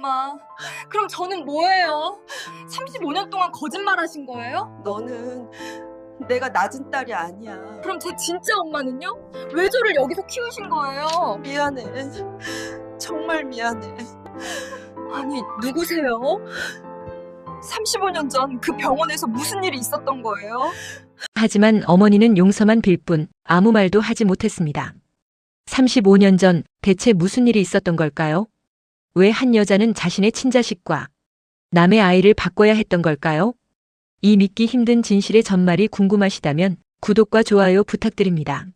엄마. 그럼 저는 뭐예요? 35년 동안 거짓말하신 거예요? 너는 내가 낳은 딸이 아니야. 그럼 제 진짜 엄마는요? 왜 저를 여기서 키우신 거예요? 미안해. 정말 미안해. 아니, 누구세요? 35년 전 그 병원에서 무슨 일이 있었던 거예요? 하지만 어머니는 용서만 빌 뿐 아무 말도 하지 못했습니다. 35년 전 대체 무슨 일이 있었던 걸까요? 왜 한 여자는 자신의 친자식과 남의 아이를 바꿔야 했던 걸까요? 이 믿기 힘든 진실의 전말이 궁금하시다면 구독과 좋아요 부탁드립니다.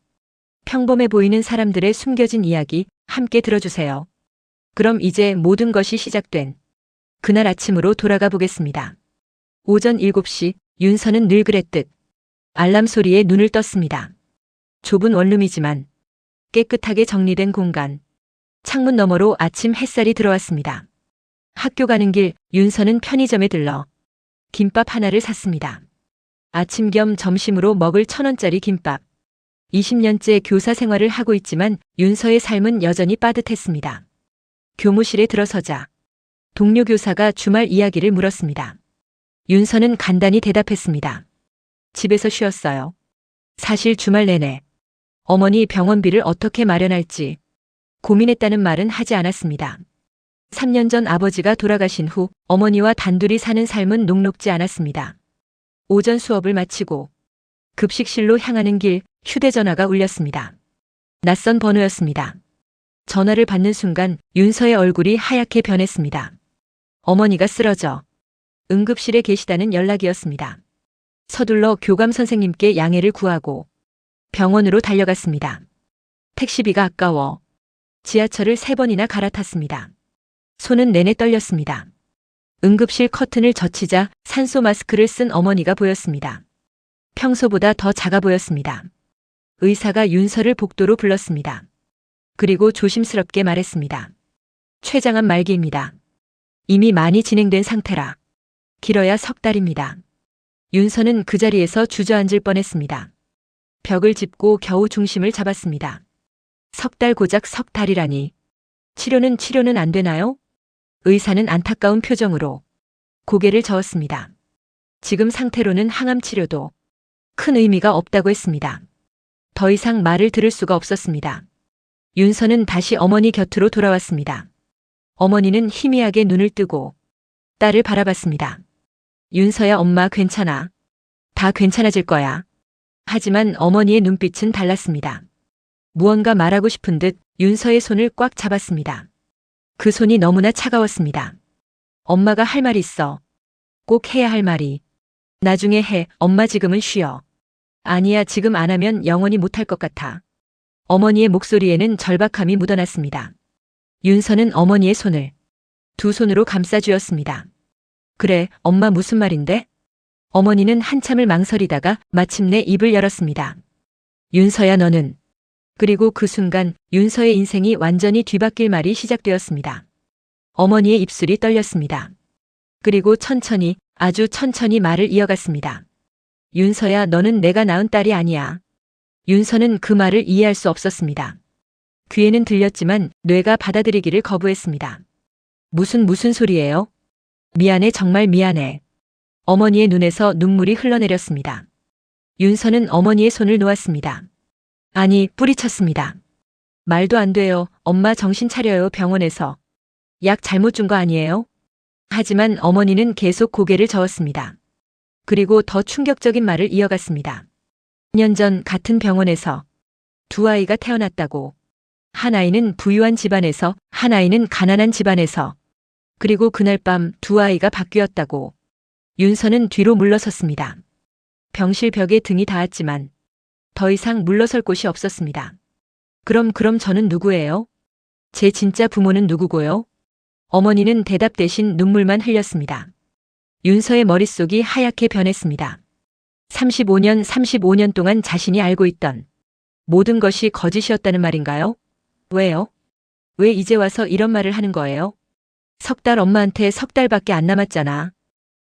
평범해 보이는 사람들의 숨겨진 이야기 함께 들어주세요. 그럼 이제 모든 것이 시작된 그날 아침으로 돌아가 보겠습니다. 오전 7시 윤서는 늘 그랬듯 알람 소리에 눈을 떴습니다. 좁은 원룸이지만 깨끗하게 정리된 공간. 창문 너머로 아침 햇살이 들어왔습니다. 학교 가는 길 윤서는 편의점에 들러 김밥 하나를 샀습니다. 아침 겸 점심으로 먹을 1,000원짜리 김밥. 20년째 교사 생활을 하고 있지만 윤서의 삶은 여전히 빠듯했습니다. 교무실에 들어서자 동료 교사가 주말 이야기를 물었습니다. 윤서는 간단히 대답했습니다. 집에서 쉬었어요. 사실 주말 내내 어머니 병원비를 어떻게 마련할지 고민했다는 말은 하지 않았습니다. 3년 전 아버지가 돌아가신 후 어머니와 단둘이 사는 삶은 녹록지 않았습니다. 오전 수업을 마치고 급식실로 향하는 길 휴대전화가 울렸습니다. 낯선 번호였습니다. 전화를 받는 순간 윤서의 얼굴이 하얗게 변했습니다. 어머니가 쓰러져 응급실에 계시다는 연락이었습니다. 서둘러 교감 선생님께 양해를 구하고 병원으로 달려갔습니다. 택시비가 아까워 지하철을 3번이나 갈아탔습니다. 손은 내내 떨렸습니다. 응급실 커튼을 젖히자 산소 마스크를 쓴 어머니가 보였습니다. 평소보다 더 작아 보였습니다. 의사가 윤서를 복도로 불렀습니다. 그리고 조심스럽게 말했습니다. 췌장암 말기입니다. 이미 많이 진행된 상태라 길어야 석 달입니다. 윤서는 그 자리에서 주저앉을 뻔했습니다. 벽을 짚고 겨우 중심을 잡았습니다. 석 달 고작 석 달이라니. 치료는 안 되나요? 의사는 안타까운 표정으로 고개를 저었습니다. 지금 상태로는 항암 치료도 큰 의미가 없다고 했습니다. 더 이상 말을 들을 수가 없었습니다. 윤서는 다시 어머니 곁으로 돌아왔습니다. 어머니는 희미하게 눈을 뜨고 딸을 바라봤습니다. 윤서야, 엄마 괜찮아. 다 괜찮아질 거야. 하지만 어머니의 눈빛은 달랐습니다. 무언가 말하고 싶은 듯 윤서의 손을 꽉 잡았습니다. 그 손이 너무나 차가웠습니다. 엄마가 할 말 있어. 꼭 해야 할 말이. 나중에 해. 엄마 지금은 쉬어. 아니야, 지금 안 하면 영원히 못할 것 같아. 어머니의 목소리에는 절박함이 묻어났습니다. 윤서는 어머니의 손을 두 손으로 감싸 쥐었습니다. 그래, 엄마 무슨 말인데? 어머니는 한참을 망설이다가 마침내 입을 열었습니다. 윤서야, 너는. 그리고 그 순간 윤서의 인생이 완전히 뒤바뀔 말이 시작되었습니다. 어머니의 입술이 떨렸습니다. 그리고 천천히, 아주 천천히 말을 이어갔습니다. 윤서야, 너는 내가 낳은 딸이 아니야. 윤서는 그 말을 이해할 수 없었습니다. 귀에는 들렸지만 뇌가 받아들이기를 거부했습니다. 무슨 소리예요? 미안해, 정말 미안해. 어머니의 눈에서 눈물이 흘러내렸습니다. 윤서는 어머니의 손을 놓았습니다. 아니, 뿌리쳤습니다. 말도 안 돼요. 엄마 정신 차려요. 병원에서 약 잘못 준 거 아니에요? 하지만 어머니는 계속 고개를 저었습니다. 그리고 더 충격적인 말을 이어갔습니다. 2년 전 같은 병원에서 두 아이가 태어났다고. 한 아이는 부유한 집안에서, 한 아이는 가난한 집안에서. 그리고 그날 밤 두 아이가 바뀌었다고. 윤서는 뒤로 물러섰습니다. 병실 벽에 등이 닿았지만 더 이상 물러설 곳이 없었습니다. 그럼 저는 누구예요? 제 진짜 부모는 누구고요? 어머니는 대답 대신 눈물만 흘렸습니다. 윤서의 머릿속이 하얗게 변했습니다. 35년 동안 자신이 알고 있던 모든 것이 거짓이었다는 말인가요? 왜요? 왜 이제 와서 이런 말을 하는 거예요? 석 달, 엄마한테 석 달밖에 안 남았잖아.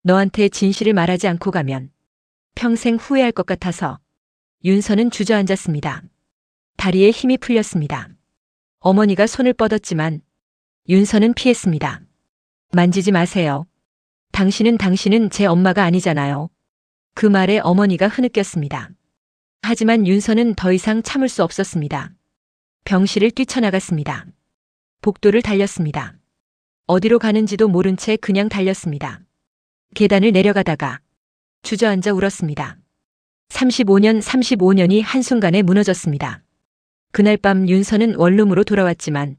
너한테 진실을 말하지 않고 가면 평생 후회할 것 같아서. 윤서는 주저앉았습니다. 다리에 힘이 풀렸습니다. 어머니가 손을 뻗었지만 윤서는 피했습니다. 만지지 마세요. 당신은 제 엄마가 아니잖아요. 그 말에 어머니가 흐느꼈습니다. 하지만 윤서는 더 이상 참을 수 없었습니다. 병실을 뛰쳐나갔습니다. 복도를 달렸습니다. 어디로 가는지도 모른 채 그냥 달렸습니다. 계단을 내려가다가 주저앉아 울었습니다. 35년이 한순간에 무너졌습니다. 그날 밤 윤서는 원룸으로 돌아왔지만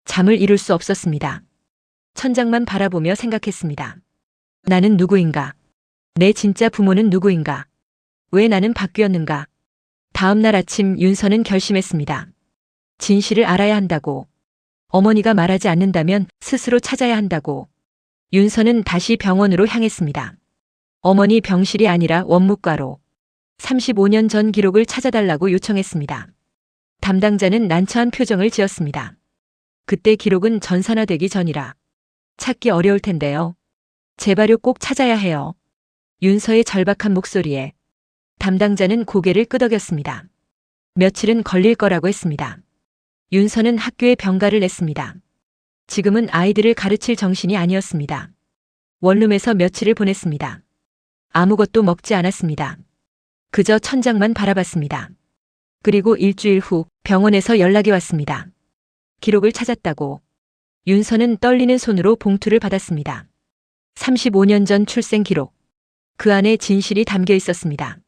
잠을 이룰 수 없었습니다. 천장만 바라보며 생각했습니다. 나는 누구인가? 내 진짜 부모는 누구인가? 왜 나는 바뀌었는가? 다음 날 아침 윤서는 결심했습니다. 진실을 알아야 한다고. 어머니가 말하지 않는다면 스스로 찾아야 한다고. 윤서는 다시 병원으로 향했습니다. 어머니 병실이 아니라 원무과로 35년 전 기록을 찾아달라고 요청했습니다. 담당자는 난처한 표정을 지었습니다. 그때 기록은 전산화되기 전이라 찾기 어려울 텐데요. 제발요, 꼭 찾아야 해요. 윤서의 절박한 목소리에 담당자는 고개를 끄덕였습니다. 며칠은 걸릴 거라고 했습니다. 윤서는 학교에 병가를 냈습니다. 지금은 아이들을 가르칠 정신이 아니었습니다. 원룸에서 며칠을 보냈습니다. 아무것도 먹지 않았습니다. 그저 천장만 바라봤습니다. 그리고 일주일 후 병원에서 연락이 왔습니다. 기록을 찾았다고. 윤서는 떨리는 손으로 봉투를 받았습니다. 35년 전 출생 기록. 그 안에 진실이 담겨 있었습니다.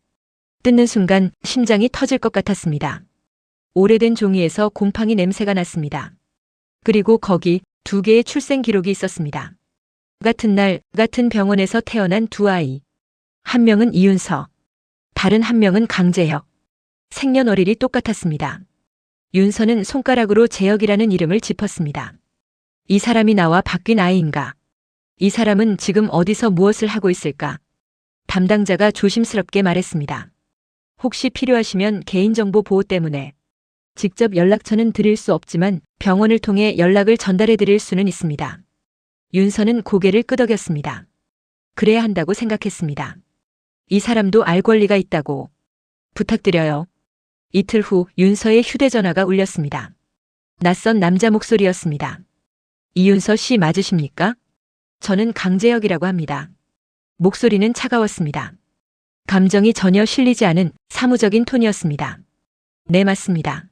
뜯는 순간 심장이 터질 것 같았습니다. 오래된 종이에서 곰팡이 냄새가 났습니다. 그리고 거기 2개의 출생 기록이 있었습니다. 같은 날, 같은 병원에서 태어난 2아이. 한 명은 이윤서, 다른 한 명은 강재혁. 생년월일이 똑같았습니다. 윤서는 손가락으로 재혁이라는 이름을 짚었습니다. 이 사람이 나와 바뀐 아이인가? 이 사람은 지금 어디서 무엇을 하고 있을까? 담당자가 조심스럽게 말했습니다. 혹시 필요하시면 개인정보 보호 때문에 직접 연락처는 드릴 수 없지만 병원을 통해 연락을 전달해 드릴 수는 있습니다. 윤서는 고개를 끄덕였습니다. 그래야 한다고 생각했습니다. 이 사람도 알 권리가 있다고. 부탁드려요. 이틀 후 윤서의 휴대전화가 울렸습니다. 낯선 남자 목소리였습니다. 이윤서 씨 맞으십니까? 저는 강재혁이라고 합니다. 목소리는 차가웠습니다. 감정이 전혀 실리지 않은 사무적인 톤이었습니다. 네, 맞습니다.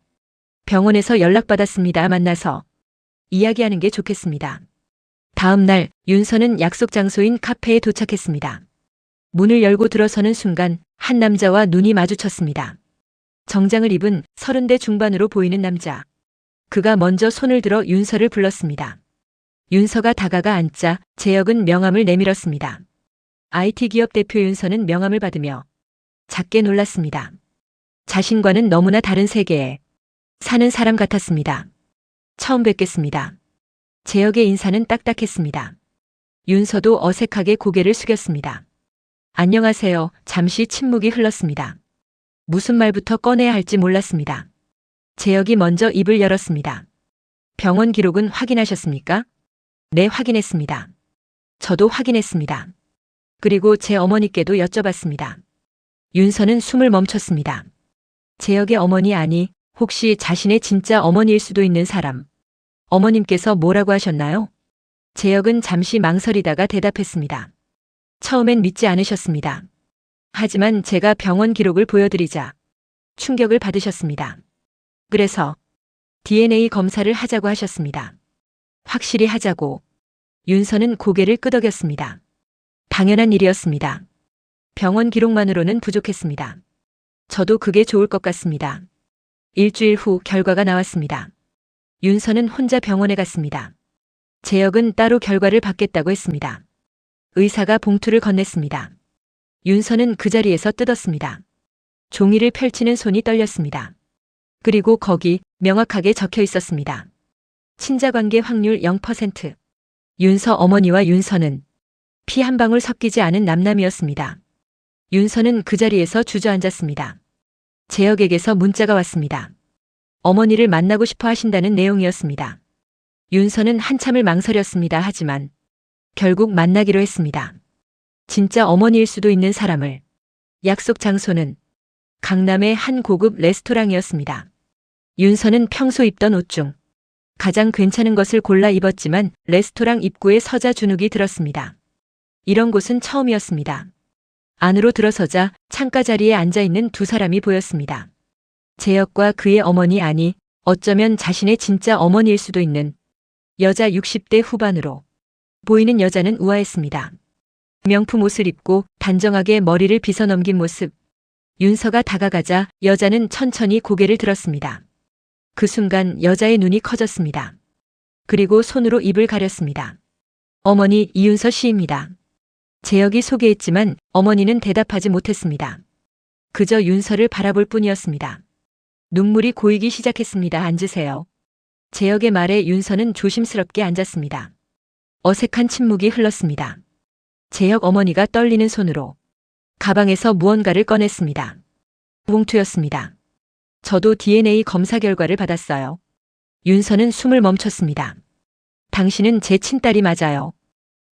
병원에서 연락받았습니다. 만나서 이야기하는 게 좋겠습니다. 다음 날 윤서는 약속 장소인 카페에 도착했습니다. 문을 열고 들어서는 순간 한 남자와 눈이 마주쳤습니다. 정장을 입은 30대 중반으로 보이는 남자. 그가 먼저 손을 들어 윤서를 불렀습니다. 윤서가 다가가 앉자 재혁은 명함을 내밀었습니다. IT 기업 대표 윤서는 명함을 받으며 작게 놀랐습니다. 자신과는 너무나 다른 세계에 사는 사람 같았습니다. 처음 뵙겠습니다. 재혁의 인사는 딱딱했습니다. 윤서도 어색하게 고개를 숙였습니다. 안녕하세요. 잠시 침묵이 흘렀습니다. 무슨 말부터 꺼내야 할지 몰랐습니다. 재혁이 먼저 입을 열었습니다. 병원 기록은 확인하셨습니까? 네, 확인했습니다. 저도 확인했습니다. 그리고 제 어머니께도 여쭤봤습니다. 윤서는 숨을 멈췄습니다. 재혁의 어머니 아니, 혹시 자신의 진짜 어머니일 수도 있는 사람. 어머님께서 뭐라고 하셨나요? 재혁은 잠시 망설이다가 대답했습니다. 처음엔 믿지 않으셨습니다. 하지만 제가 병원 기록을 보여드리자 충격을 받으셨습니다. 그래서 DNA 검사를 하자고 하셨습니다. 확실히 하자고. 윤서는 고개를 끄덕였습니다. 당연한 일이었습니다. 병원 기록만으로는 부족했습니다. 저도 그게 좋을 것 같습니다. 일주일 후 결과가 나왔습니다. 윤서는 혼자 병원에 갔습니다. 재혁은 따로 결과를 받겠다고 했습니다. 의사가 봉투를 건넸습니다. 윤서는 그 자리에서 뜯었습니다. 종이를 펼치는 손이 떨렸습니다. 그리고 거기 명확하게 적혀 있었습니다. 친자관계 확률 0%. 윤서 어머니와 윤서는 피 한 방울 섞이지 않은 남남이었습니다. 윤서는 그 자리에서 주저앉았습니다. 재혁에게서 문자가 왔습니다. 어머니를 만나고 싶어 하신다는 내용이었습니다. 윤서는 한참을 망설였습니다. 하지만 결국 만나기로 했습니다. 진짜 어머니일 수도 있는 사람을. 약속 장소는 강남의 한 고급 레스토랑이었습니다. 윤서는 평소 입던 옷 중 가장 괜찮은 것을 골라 입었지만 레스토랑 입구에 서자 주눅이 들었습니다. 이런 곳은 처음이었습니다. 안으로 들어서자 창가 자리에 앉아있는 두 사람이 보였습니다. 재혁과 그의 어머니 아니, 어쩌면 자신의 진짜 어머니일 수도 있는 여자 60대 후반으로 보이는 여자는 우아했습니다. 명품 옷을 입고 단정하게 머리를 빗어 넘긴 모습. 윤서가 다가가자 여자는 천천히 고개를 들었습니다. 그 순간 여자의 눈이 커졌습니다. 그리고 손으로 입을 가렸습니다. 어머니 이윤서 씨입니다. 재혁이 소개했지만 어머니는 대답하지 못했습니다. 그저 윤서를 바라볼 뿐이었습니다. 눈물이 고이기 시작했습니다. 앉으세요. 재혁의 말에 윤서는 조심스럽게 앉았습니다. 어색한 침묵이 흘렀습니다. 재혁 어머니가 떨리는 손으로 가방에서 무언가를 꺼냈습니다. 봉투였습니다. 저도 DNA 검사 결과를 받았어요. 윤서는 숨을 멈췄습니다. 당신은 제 친딸이 맞아요.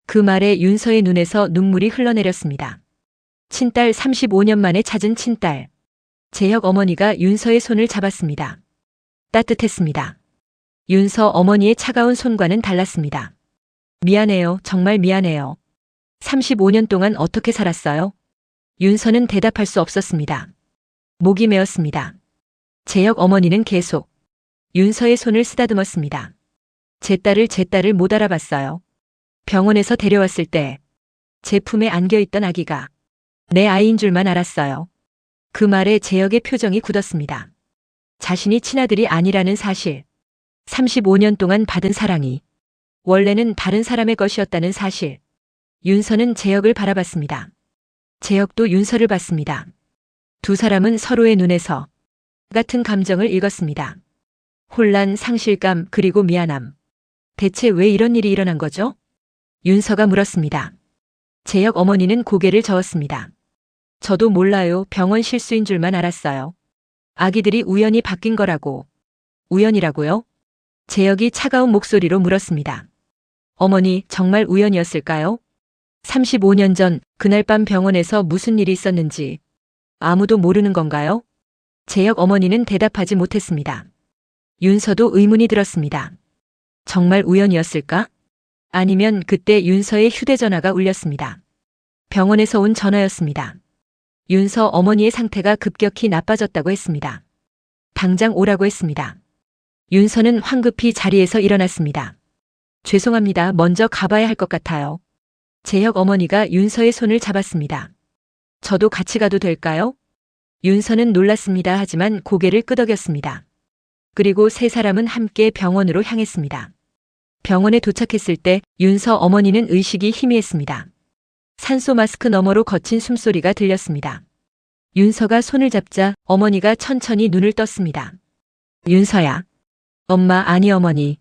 그 말에 윤서의 눈에서 눈물이 흘러내렸습니다. 친딸 35년 만에 찾은 친딸. 재혁 어머니가 윤서의 손을 잡았습니다. 따뜻했습니다. 윤서 어머니의 차가운 손과는 달랐습니다. 미안해요. 정말 미안해요. 35년 동안 어떻게 살았어요? 윤서는 대답할 수 없었습니다. 목이 메었습니다. 재혁 어머니는 계속 윤서의 손을 쓰다듬었습니다. 제 딸을 못 알아봤어요. 병원에서 데려왔을 때 제 품에 안겨있던 아기가 내 아이인 줄만 알았어요. 그 말에 재혁의 표정이 굳었습니다. 자신이 친아들이 아니라는 사실, 35년 동안 받은 사랑이 원래는 다른 사람의 것이었다는 사실. 윤서는 재혁을 바라봤습니다. 재혁도 윤서를 봤습니다. 두 사람은 서로의 눈에서 같은 감정을 읽었습니다. 혼란, 상실감, 그리고 미안함. 대체 왜 이런 일이 일어난 거죠? 윤서가 물었습니다. 재혁 어머니는 고개를 저었습니다. 저도 몰라요. 병원 실수인 줄만 알았어요. 아기들이 우연히 바뀐 거라고. 우연이라고요? 재혁이 차가운 목소리로 물었습니다. 어머니, 정말 우연이었을까요? 35년 전 그날 밤 병원에서 무슨 일이 있었는지 아무도 모르는 건가요? 재혁 어머니는 대답하지 못했습니다. 윤서도 의문이 들었습니다. 정말 우연이었을까? 아니면 그때 윤서의 휴대전화가 울렸습니다. 병원에서 온 전화였습니다. 윤서 어머니의 상태가 급격히 나빠졌다고 했습니다. 당장 오라고 했습니다. 윤서는 황급히 자리에서 일어났습니다. 죄송합니다. 먼저 가봐야 할 것 같아요. 재혁 어머니가 윤서의 손을 잡았습니다. 저도 같이 가도 될까요? 윤서는 놀랐습니다. 하지만 고개를 끄덕였습니다. 그리고 세 사람은 함께 병원으로 향했습니다. 병원에 도착했을 때 윤서 어머니는 의식이 희미했습니다. 산소 마스크 너머로 거친 숨소리가 들렸습니다. 윤서가 손을 잡자 어머니가 천천히 눈을 떴습니다. 윤서야. 엄마 아니 어머니.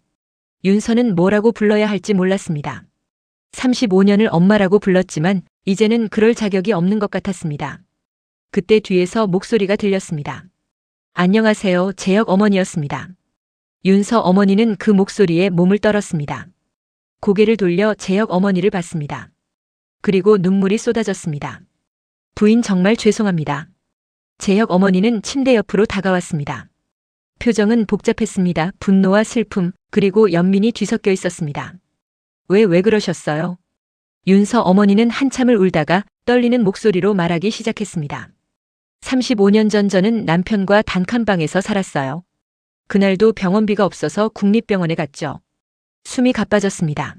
윤서는 뭐라고 불러야 할지 몰랐습니다. 35년을 엄마라고 불렀지만 이제는 그럴 자격이 없는 것 같았습니다. 그때 뒤에서 목소리가 들렸습니다. 안녕하세요. 재혁 어머니였습니다. 윤서 어머니는 그 목소리에 몸을 떨었습니다. 고개를 돌려 재혁 어머니를 봤습니다. 그리고 눈물이 쏟아졌습니다. 부인 정말 죄송합니다. 재혁 어머니는 침대 옆으로 다가왔습니다. 표정은 복잡했습니다. 분노와 슬픔, 그리고 연민이 뒤섞여 있었습니다. 왜 그러셨어요? 윤서 어머니는 한참을 울다가 떨리는 목소리로 말하기 시작했습니다. 35년 전 저는 남편과 단칸방에서 살았어요. 그날도 병원비가 없어서 국립병원에 갔죠. 숨이 가빠졌습니다.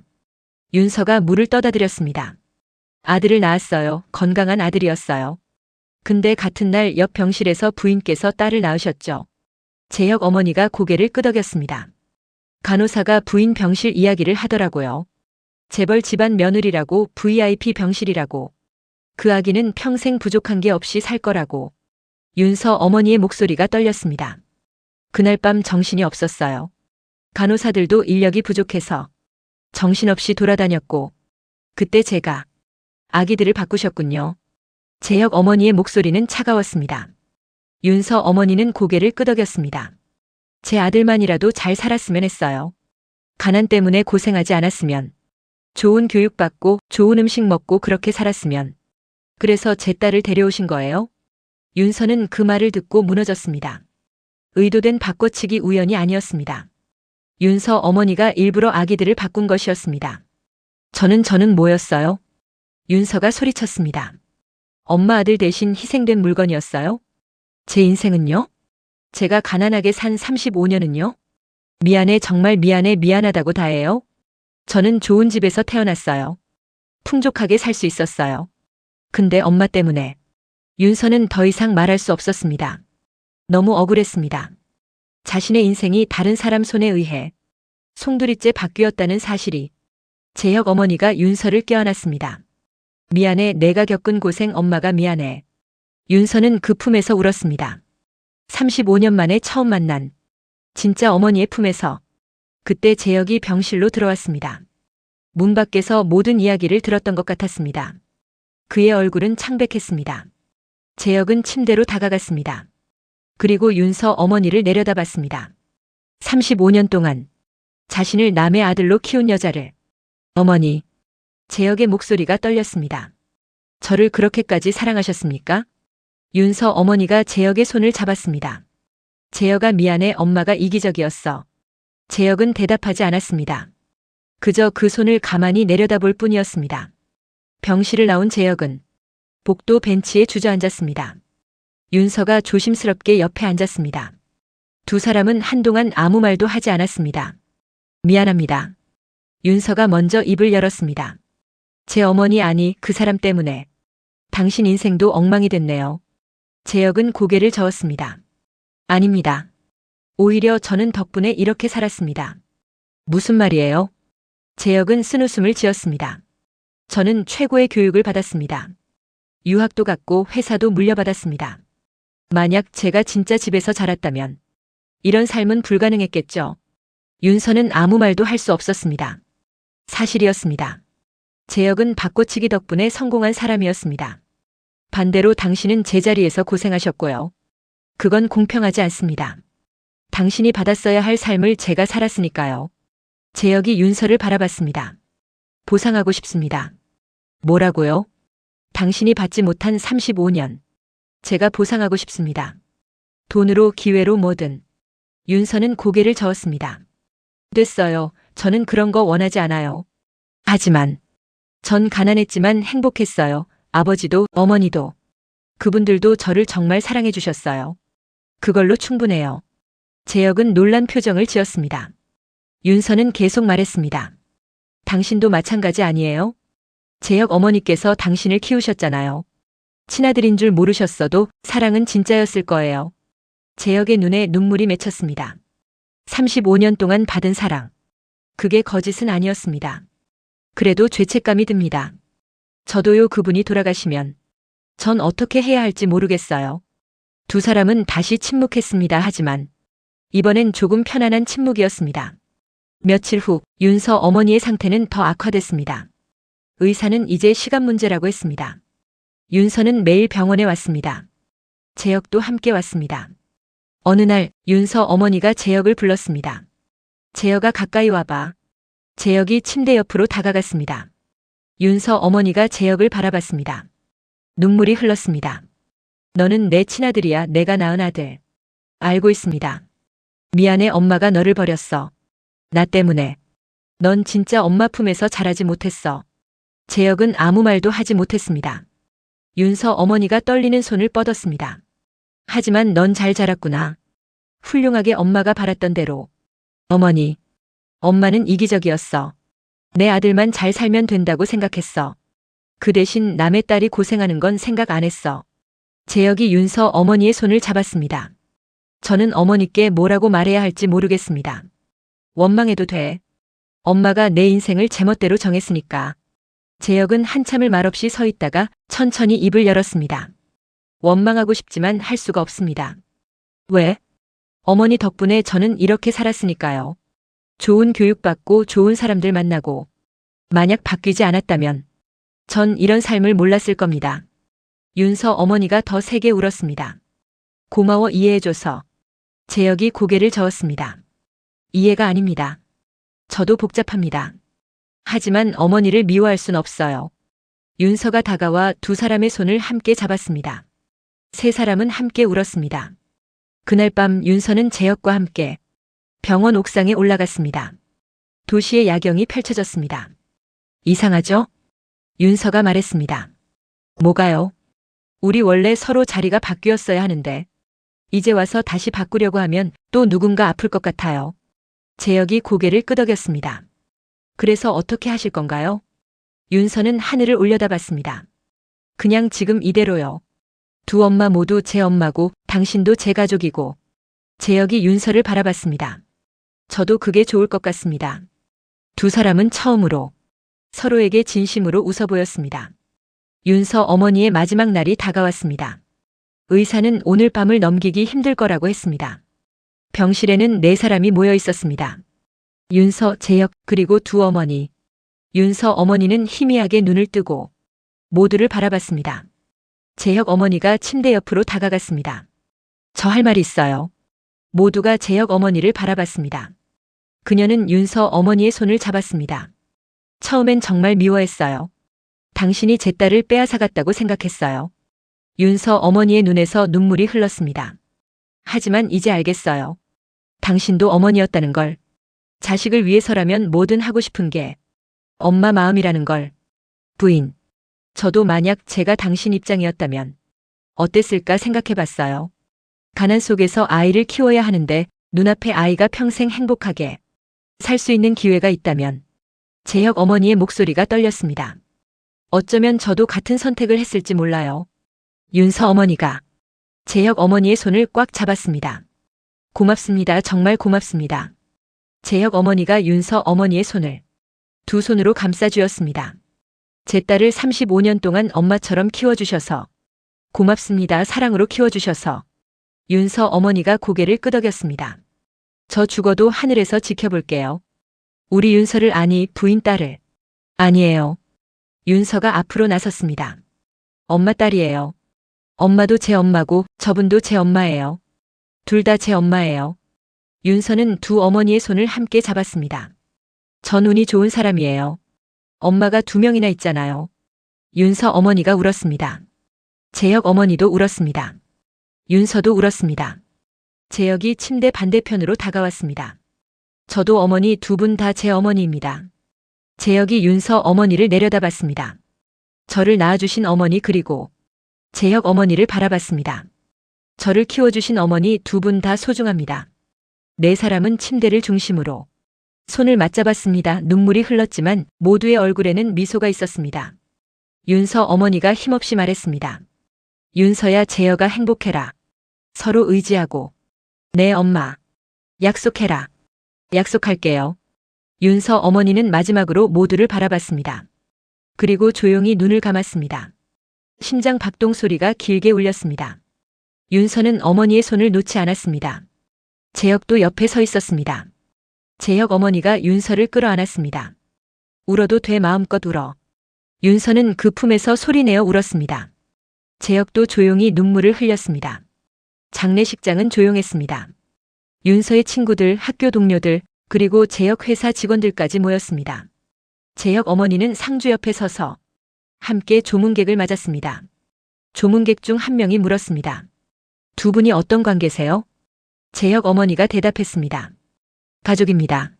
윤서가 물을 떠다 드렸습니다. 아들을 낳았어요. 건강한 아들이었어요. 근데 같은 날 옆 병실에서 부인께서 딸을 낳으셨죠. 재혁 어머니가 고개를 끄덕였습니다. 간호사가 부인 병실 이야기를 하더라고요. 재벌 집안 며느리라고, VIP 병실이라고. 그 아기는 평생 부족한 게 없이 살 거라고. 윤서 어머니의 목소리가 떨렸습니다. 그날 밤 정신이 없었어요. 간호사들도 인력이 부족해서 정신없이 돌아다녔고, 그때 제가 아기들을 바꾸셨군요. 재혁 어머니의 목소리는 차가웠습니다. 윤서 어머니는 고개를 끄덕였습니다. 제 아들만이라도 잘 살았으면 했어요. 가난 때문에 고생하지 않았으면, 좋은 교육받고 좋은 음식 먹고 그렇게 살았으면. 그래서 제 딸을 데려오신 거예요? 윤서는 그 말을 듣고 무너졌습니다. 의도된 바꿔치기 우연이 아니었습니다. 윤서 어머니가 일부러 아기들을 바꾼 것이었습니다. 저는 뭐였어요? 윤서가 소리쳤습니다. 엄마 아들 대신 희생된 물건이었어요? 제 인생은요? 제가 가난하게 산 35년은요? 미안해, 정말 미안해, 미안하다고 다해요. 저는 좋은 집에서 태어났어요. 풍족하게 살 수 있었어요. 근데 엄마 때문에. 윤서는 더 이상 말할 수 없었습니다. 너무 억울했습니다. 자신의 인생이 다른 사람 손에 의해 송두리째 바뀌었다는 사실이. 재혁 어머니가 윤서를 껴안았습니다. 미안해, 내가 겪은 고생 엄마가 미안해. 윤서는 그 품에서 울었습니다. 35년 만에 처음 만난 진짜 어머니의 품에서. 그때 재혁이 병실로 들어왔습니다. 문 밖에서 모든 이야기를 들었던 것 같았습니다. 그의 얼굴은 창백했습니다. 재혁은 침대로 다가갔습니다. 그리고 윤서 어머니를 내려다봤습니다. 35년 동안 자신을 남의 아들로 키운 여자를. 어머니. 재혁의 목소리가 떨렸습니다. 저를 그렇게까지 사랑하셨습니까? 윤서 어머니가 재혁의 손을 잡았습니다. 재혁아, 미안해, 엄마가 이기적이었어. 재혁은 대답하지 않았습니다. 그저 그 손을 가만히 내려다볼 뿐이었습니다. 병실을 나온 재혁은 복도 벤치에 주저앉았습니다. 윤서가 조심스럽게 옆에 앉았습니다. 두 사람은 한동안 아무 말도 하지 않았습니다. 미안합니다. 윤서가 먼저 입을 열었습니다. 제 어머니, 아니, 그 사람 때문에 당신 인생도 엉망이 됐네요. 재혁은 고개를 저었습니다. 아닙니다. 오히려 저는 덕분에 이렇게 살았습니다. 무슨 말이에요? 재혁은 쓴웃음을 지었습니다. 저는 최고의 교육을 받았습니다. 유학도 갔고 회사도 물려받았습니다. 만약 제가 진짜 집에서 자랐다면 이런 삶은 불가능했겠죠. 윤서는 아무 말도 할 수 없었습니다. 사실이었습니다. 재혁은 바꿔치기 덕분에 성공한 사람이었습니다. 반대로 당신은 제자리에서 고생하셨고요. 그건 공평하지 않습니다. 당신이 받았어야 할 삶을 제가 살았으니까요. 재혁이 윤서를 바라봤습니다. 보상하고 싶습니다. 뭐라고요? 당신이 받지 못한 35년. 제가 보상하고 싶습니다. 돈으로, 기회로, 뭐든. 윤서는 고개를 저었습니다. 됐어요. 저는 그런 거 원하지 않아요. 하지만 전 가난했지만 행복했어요. 아버지도 어머니도. 그분들도 저를 정말 사랑해 주셨어요. 그걸로 충분해요. 재혁은 놀란 표정을 지었습니다. 윤서는 계속 말했습니다. 당신도 마찬가지 아니에요? 재혁 어머니께서 당신을 키우셨잖아요. 친아들인 줄 모르셨어도 사랑은 진짜였을 거예요. 재혁의 눈에 눈물이 맺혔습니다. 35년 동안 받은 사랑. 그게 거짓은 아니었습니다. 그래도 죄책감이 듭니다. 저도요, 그분이 돌아가시면 전 어떻게 해야 할지 모르겠어요. 두 사람은 다시 침묵했습니다. 하지만 이번엔 조금 편안한 침묵이었습니다. 며칠 후 윤서 어머니의 상태는 더 악화됐습니다. 의사는 이제 시간 문제라고 했습니다. 윤서는 매일 병원에 왔습니다. 재혁도 함께 왔습니다. 어느 날 윤서 어머니가 재혁을 불렀습니다. 재혁아, 가까이 와봐. 재혁이 침대 옆으로 다가갔습니다. 윤서 어머니가 재혁을 바라봤습니다. 눈물이 흘렀습니다. 너는 내 친아들이야. 내가 낳은 아들. 알고 있습니다. 미안해, 엄마가 너를 버렸어. 나 때문에. 넌 진짜 엄마 품에서 자라지 못했어. 재혁은 아무 말도 하지 못했습니다. 윤서 어머니가 떨리는 손을 뻗었습니다. 하지만 넌 잘 자랐구나. 훌륭하게 엄마가 바랐던 대로. 어머니. 엄마는 이기적이었어. 내 아들만 잘 살면 된다고 생각했어. 그 대신 남의 딸이 고생하는 건 생각 안 했어. 재혁이 윤서 어머니의 손을 잡았습니다. 저는 어머니께 뭐라고 말해야 할지 모르겠습니다. 원망해도 돼. 엄마가 내 인생을 제멋대로 정했으니까. 재혁은 한참을 말없이 서 있다가 천천히 입을 열었습니다. 원망하고 싶지만 할 수가 없습니다. 왜? 어머니 덕분에 저는 이렇게 살았으니까요. 좋은 교육받고 좋은 사람들 만나고. 만약 바뀌지 않았다면 전 이런 삶을 몰랐을 겁니다. 윤서 어머니가 더 세게 울었습니다. 고마워, 이해해줘서. 재혁이 고개를 저었습니다. 이해가 아닙니다. 저도 복잡합니다. 하지만 어머니를 미워할 순 없어요. 윤서가 다가와 두 사람의 손을 함께 잡았습니다. 세 사람은 함께 울었습니다. 그날 밤 윤서는 재혁과 함께 병원 옥상에 올라갔습니다. 도시의 야경이 펼쳐졌습니다. 이상하죠? 윤서가 말했습니다. 뭐가요? 우리 원래 서로 자리가 바뀌었어야 하는데 이제 와서 다시 바꾸려고 하면 또 누군가 아플 것 같아요. 재혁이 고개를 끄덕였습니다. 그래서 어떻게 하실 건가요? 윤서는 하늘을 올려다봤습니다. 그냥 지금 이대로요. 두 엄마 모두 제 엄마고 당신도 제 가족이고. 재혁이 윤서를 바라봤습니다. 저도 그게 좋을 것 같습니다. 두 사람은 처음으로 서로에게 진심으로 웃어 보였습니다. 윤서 어머니의 마지막 날이 다가왔습니다. 의사는 오늘 밤을 넘기기 힘들 거라고 했습니다. 병실에는 4사람이 모여 있었습니다. 윤서, 재혁, 그리고 두 어머니. 윤서 어머니는 희미하게 눈을 뜨고 모두를 바라봤습니다. 재혁 어머니가 침대 옆으로 다가갔습니다. 저 할 말 있어요. 모두가 재혁 어머니를 바라봤습니다. 그녀는 윤서 어머니의 손을 잡았습니다. 처음엔 정말 미워했어요. 당신이 제 딸을 빼앗아갔다고 생각했어요. 윤서 어머니의 눈에서 눈물이 흘렀습니다. 하지만 이제 알겠어요. 당신도 어머니였다는 걸. 자식을 위해서라면 뭐든 하고 싶은 게 엄마 마음이라는 걸. 부인, 저도 만약 제가 당신 입장이었다면 어땠을까 생각해봤어요. 가난 속에서 아이를 키워야 하는데 눈앞에 아이가 평생 행복하게 살 수 있는 기회가 있다면. 재혁 어머니의 목소리가 떨렸습니다. 어쩌면 저도 같은 선택을 했을지 몰라요. 윤서 어머니가 재혁 어머니의 손을 꽉 잡았습니다. 고맙습니다. 정말 고맙습니다. 재혁 어머니가 윤서 어머니의 손을 두 손으로 감싸주었습니다. 제 딸을 35년 동안 엄마처럼 키워주셔서 고맙습니다. 사랑으로 키워주셔서. 윤서 어머니가 고개를 끄덕였습니다. 저 죽어도 하늘에서 지켜볼게요. 우리 윤서를 아니 부인 딸을. 아니에요. 윤서가 앞으로 나섰습니다. 엄마 딸이에요. 엄마도 제 엄마고 저분도 제 엄마예요. 둘 다 제 엄마예요. 윤서는 두 어머니의 손을 함께 잡았습니다. 전 운이 좋은 사람이에요. 엄마가 2명이나 있잖아요. 윤서 어머니가 울었습니다. 재혁 어머니도 울었습니다. 윤서도 울었습니다. 재혁이 침대 반대편으로 다가왔습니다. 저도 어머니 두 분 다 제 어머니입니다. 재혁이 윤서 어머니를 내려다봤습니다. 저를 낳아주신 어머니 그리고 재혁 어머니를 바라봤습니다. 저를 키워주신 어머니 두 분 다 소중합니다. 4사람은 침대를 중심으로 손을 맞잡았습니다. 눈물이 흘렀지만 모두의 얼굴에는 미소가 있었습니다. 윤서 어머니가 힘없이 말했습니다. 윤서야, 재혁아, 행복해라. 서로 의지하고. 네, 엄마. 약속해라. 약속할게요. 윤서 어머니는 마지막으로 모두를 바라봤습니다. 그리고 조용히 눈을 감았습니다. 심장 박동 소리가 길게 울렸습니다. 윤서는 어머니의 손을 놓지 않았습니다. 재혁도 옆에 서 있었습니다. 재혁 어머니가 윤서를 끌어안았습니다. 울어도 돼, 마음껏 울어. 윤서는 그 품에서 소리내어 울었습니다. 재혁도 조용히 눈물을 흘렸습니다. 장례식장은 조용했습니다. 윤서의 친구들, 학교 동료들, 그리고 재혁 회사 직원들까지 모였습니다. 재혁 어머니는 상주 옆에 서서 함께 조문객을 맞았습니다. 조문객 중 한 명이 물었습니다. 두 분이 어떤 관계세요? 재혁 어머니가 대답했습니다. 가족입니다.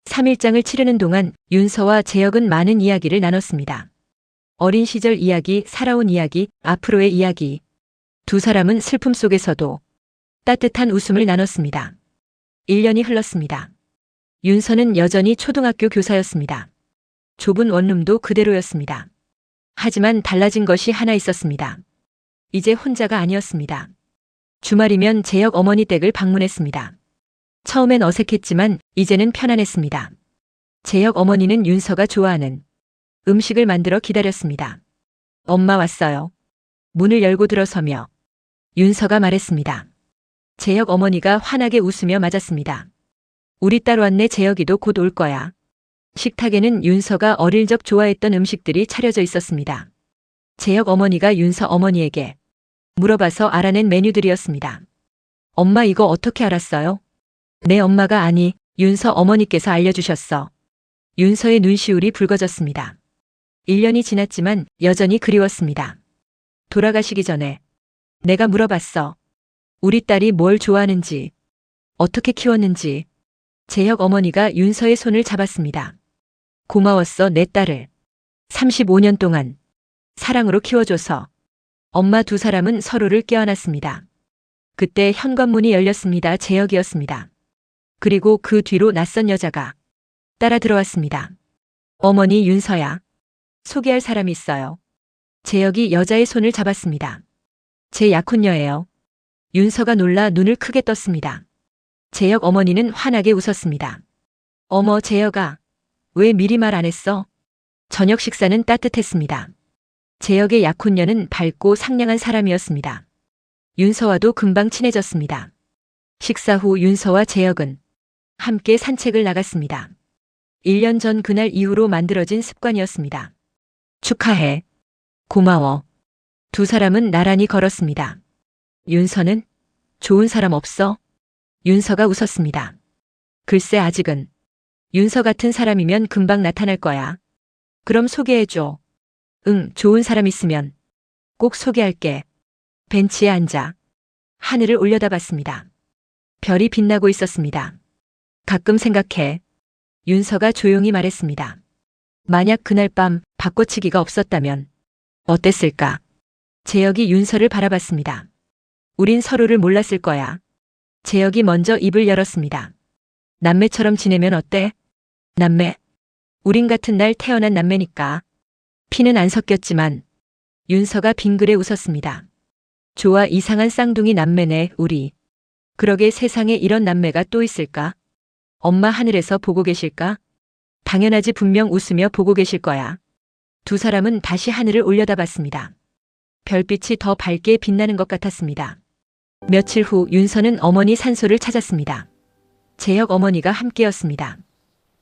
3일장을 치르는 동안 윤서와 재혁은 많은 이야기를 나눴습니다. 어린 시절 이야기, 살아온 이야기, 앞으로의 이야기. 두 사람은 슬픔 속에서도 따뜻한 웃음을 나눴습니다. 1년이 흘렀습니다. 윤서는 여전히 초등학교 교사였습니다. 좁은 원룸도 그대로였습니다. 하지만 달라진 것이 하나 있었습니다. 이제 혼자가 아니었습니다. 주말이면 재혁 어머니 댁을 방문했습니다. 처음엔 어색했지만 이제는 편안했습니다. 재혁 어머니는 윤서가 좋아하는 음식을 만들어 기다렸습니다. 엄마 왔어요. 문을 열고 들어서며 윤서가 말했습니다. 재혁 어머니가 환하게 웃으며 맞았습니다. 우리 딸 왔네. 재혁이도 곧 올 거야. 식탁에는 윤서가 어릴 적 좋아했던 음식들이 차려져 있었습니다. 재혁 어머니가 윤서 어머니에게 물어봐서 알아낸 메뉴들이었습니다. 엄마, 이거 어떻게 알았어요? 내 엄마가 아니, 윤서 어머니께서 알려주셨어. 윤서의 눈시울이 붉어졌습니다. 1년이 지났지만 여전히 그리웠습니다. 돌아가시기 전에 내가 물어봤어. 우리 딸이 뭘 좋아하는지, 어떻게 키웠는지, 재혁 어머니가 윤서의 손을 잡았습니다. 고마웠어, 내 딸을. 35년 동안 사랑으로 키워줘서. 엄마 두 사람은 서로를 껴안았습니다. 그때 현관문이 열렸습니다. 재혁이었습니다. 그리고 그 뒤로 낯선 여자가 따라 들어왔습니다. 어머니 윤서야. 소개할 사람이 있어요. 재혁이 여자의 손을 잡았습니다. 제 약혼녀예요. 윤서가 놀라 눈을 크게 떴습니다. 재혁 어머니는 환하게 웃었습니다. 어머 재혁아, 왜 미리 말 안 했어? 저녁 식사는 따뜻했습니다. 재혁의 약혼녀는 밝고 상냥한 사람이었습니다. 윤서와도 금방 친해졌습니다. 식사 후 윤서와 재혁은 함께 산책을 나갔습니다. 1년 전 그날 이후로 만들어진 습관이었습니다. 축하해. 고마워. 두 사람은 나란히 걸었습니다. 윤서는 좋은 사람 없어? 윤서가 웃었습니다. 글쎄 아직은. 윤서 같은 사람이면 금방 나타날 거야. 그럼 소개해줘. 응, 좋은 사람 있으면 꼭 소개할게. 벤치에 앉아 하늘을 올려다봤습니다. 별이 빛나고 있었습니다. 가끔 생각해. 윤서가 조용히 말했습니다. 만약 그날 밤 바꿔치기가 없었다면 어땠을까? 재혁이 윤서를 바라봤습니다. 우린 서로를 몰랐을 거야. 재혁이 먼저 입을 열었습니다. 남매처럼 지내면 어때? 남매? 우린 같은 날 태어난 남매니까. 피는 안 섞였지만. 윤서가 빙그레 웃었습니다. 좋아, 이상한 쌍둥이 남매네, 우리. 그러게 세상에 이런 남매가 또 있을까? 엄마 하늘에서 보고 계실까? 당연하지, 분명 웃으며 보고 계실 거야. 두 사람은 다시 하늘을 올려다봤습니다. 별빛이 더 밝게 빛나는 것 같았습니다. 며칠 후 윤서는 어머니 산소를 찾았습니다. 재혁 어머니가 함께였습니다.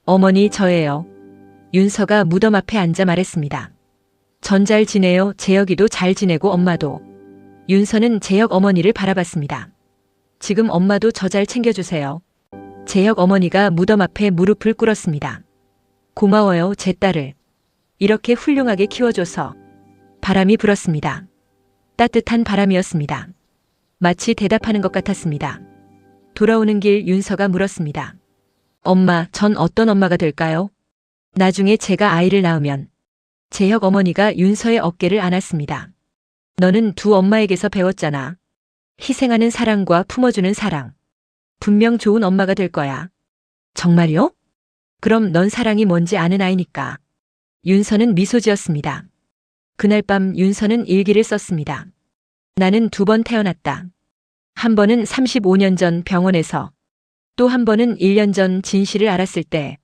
어머니 저예요. 윤서가 무덤 앞에 앉아 말했습니다. 전 잘 지내요. 재혁이도 잘 지내고 엄마도. 윤서는 재혁 어머니를 바라봤습니다. 지금 엄마도 저 잘 챙겨주세요. 재혁 어머니가 무덤 앞에 무릎을 꿇었습니다. 고마워요, 제 딸을. 이렇게 훌륭하게 키워줘서. 바람이 불었습니다. 따뜻한 바람이었습니다. 마치 대답하는 것 같았습니다. 돌아오는 길 윤서가 물었습니다. 엄마, 전 어떤 엄마가 될까요? 나중에 제가 아이를 낳으면. 재혁 어머니가 윤서의 어깨를 안았습니다. 너는 두 엄마에게서 배웠잖아. 희생하는 사랑과 품어주는 사랑. 분명 좋은 엄마가 될 거야. 정말요? 그럼 넌 사랑이 뭔지 아는 아이니까. 윤서는 미소 지었습니다. 그날 밤 윤서는 일기를 썼습니다. 나는 2번 태어났다. 한 번은 35년 전 병원에서, 또 한 번은 1년 전 진실을 알았을 때.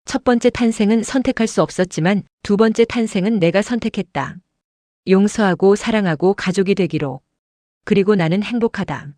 첫 번째 탄생은 선택할 수 없었지만 두 번째 탄생은 내가 선택했다. 용서하고 사랑하고 가족이 되기로. 그리고 나는 행복하다.